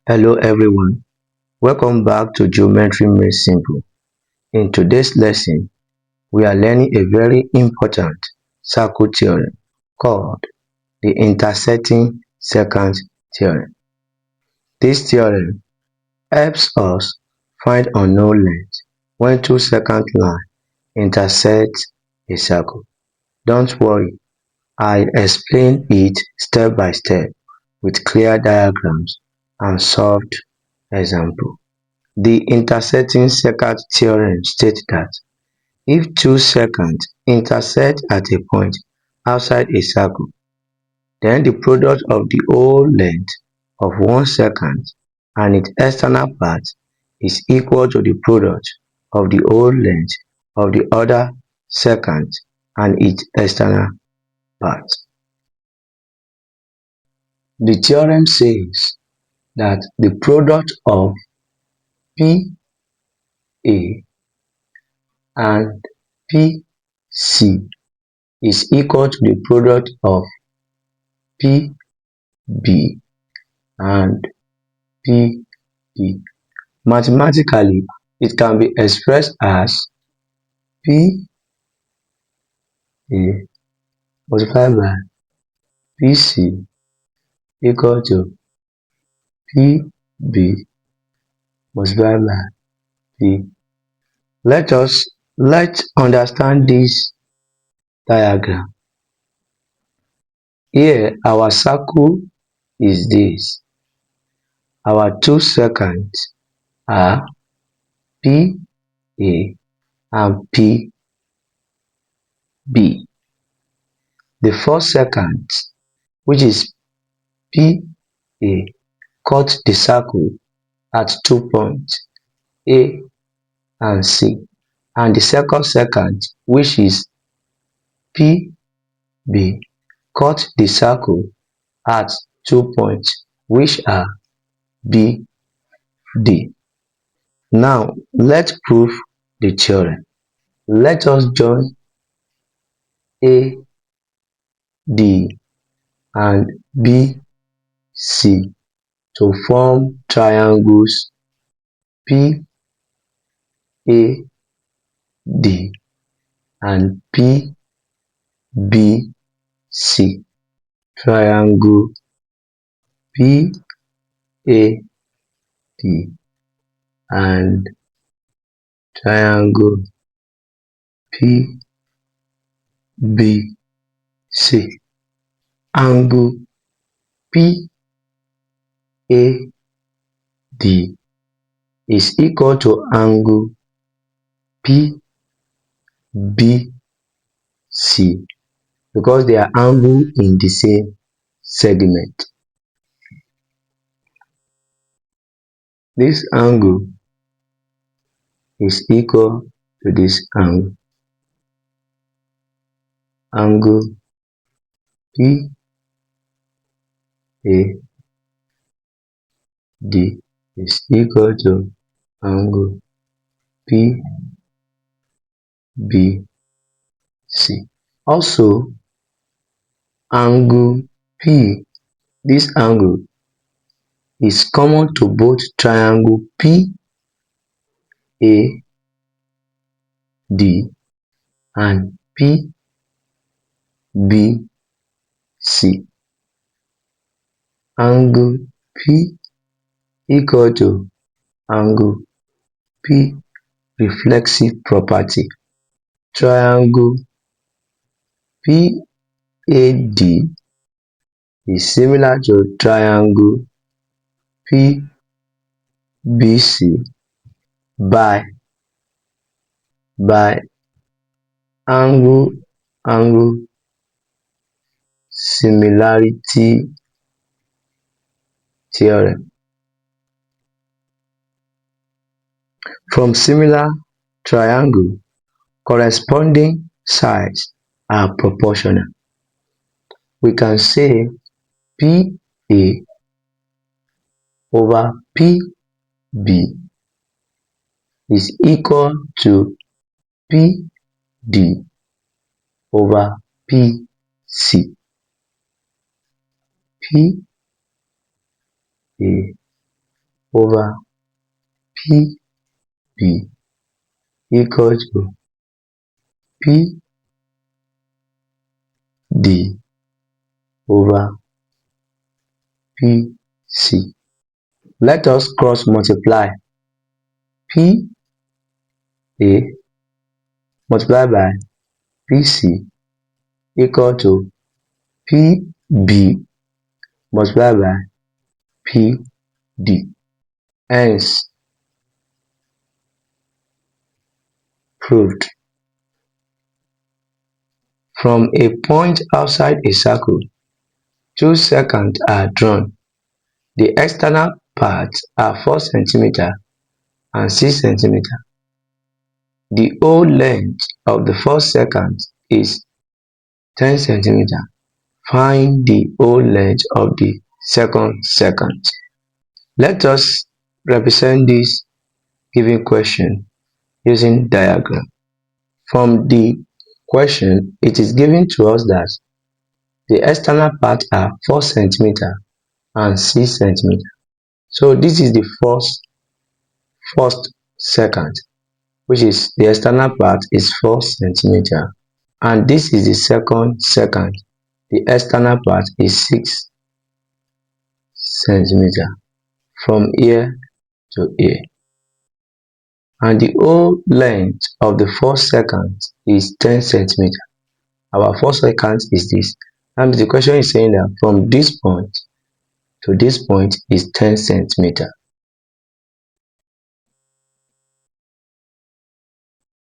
Hello everyone, welcome back to Geometry Made Simple. In today's lesson, we are learning a very important circle theorem called the intersecting secant theorem. This theorem helps us find unknown length when two secant lines intersect a circle. Don't worry, I'll explain it step by step with clear diagrams and solved examples. The intersecting secant theorem states that if two secants intersect at a point outside a circle, then the product of the whole length of one secant and its external part is equal to the product of the whole length of the other secant and its external part. The theorem says that the product of PA and PC is equal to the product of PB and PD. Mathematically, it can be expressed as PA multiplied by PC equal to PB multiplied by P. Let's understand this diagram. Here our circle is this. Our two secants are PA and PB. The first secant, which is PA, cut the circle at 2 points A and C, and the second secant, which is PB, cut the circle at 2 points which are B, D. Now let's prove the theorem. Let us join A, D and B, C to form triangles P, A, D and P, B, C. Triangle P, A, D and triangle P, B, C. Angle P, A, D is equal to angle P, B, C because they are angles in the same segment. This angle is equal to this angle. Angle P, A, D is equal to angle P, B, C. Also, angle P, this angle is common to both triangle P, A, D and P, B, C. Angle P equal to angle P reflexive property. Triangle PAD is similar to triangle PBC by angle similarity theorem. From similar triangle, corresponding sides are proportional. We can say PA over PB is equal to PD over PC. PA over PB equal to PD over PC. Let us cross multiply PA multiplied by PC equal to PB multiplied by PD. Hence, proved. From a point outside a circle, 2 secants are drawn. The external parts are 4 cm and 6 cm. The whole length of the first secant is 10 cm. Find the whole length of the second secant. Let us represent this given question using diagram. From the question, it is given to us that the external parts are 4 cm and 6 cm. So this is the first secant, which is the external part is 4 cm, and this is the second secant. The external part is 6 cm from here to here, and the whole length of the first secant is 10 cm. Our first secant is this, and the question is saying that from this point to this point is 10 cm.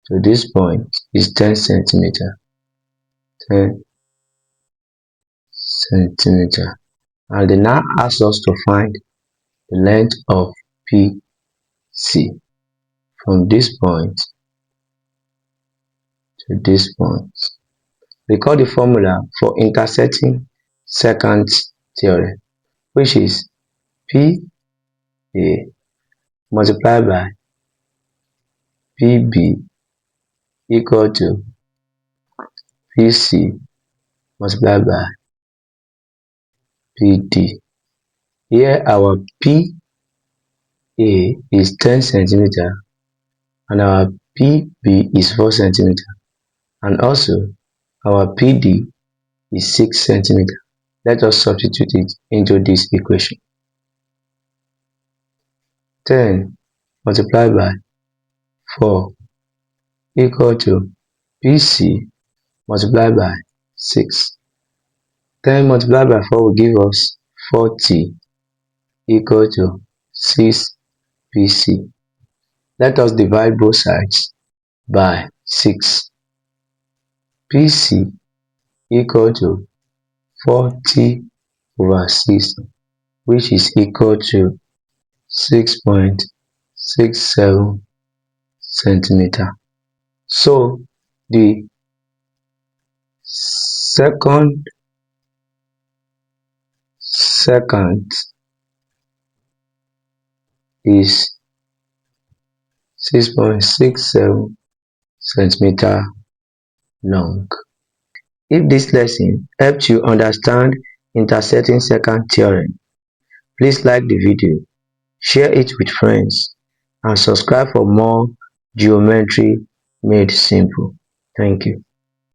To this point is 10 cm. 10 cm. And they now ask us to find the length of PC from this point to this point. Recall the formula for intersecting secants theorem, which is PA multiplied by PB equal to PC multiplied by PD. Here our PA is 10 cm and our PB is 4 cm, and also our PD is 6 cm. Let us substitute it into this equation. 10 multiplied by 4 equal to PC multiplied by 6. 10 multiplied by 4 will give us 40 equal to 6 PC. Let us divide both sides by 6. PC equal to 40 over 6, which is equal to 6.67 centimeter. So the second secant is 6.67 centimeter long. If this lesson helped you understand intersecting secant theorem, please like the video, share it with friends, and subscribe for more geometry made simple. Thank you.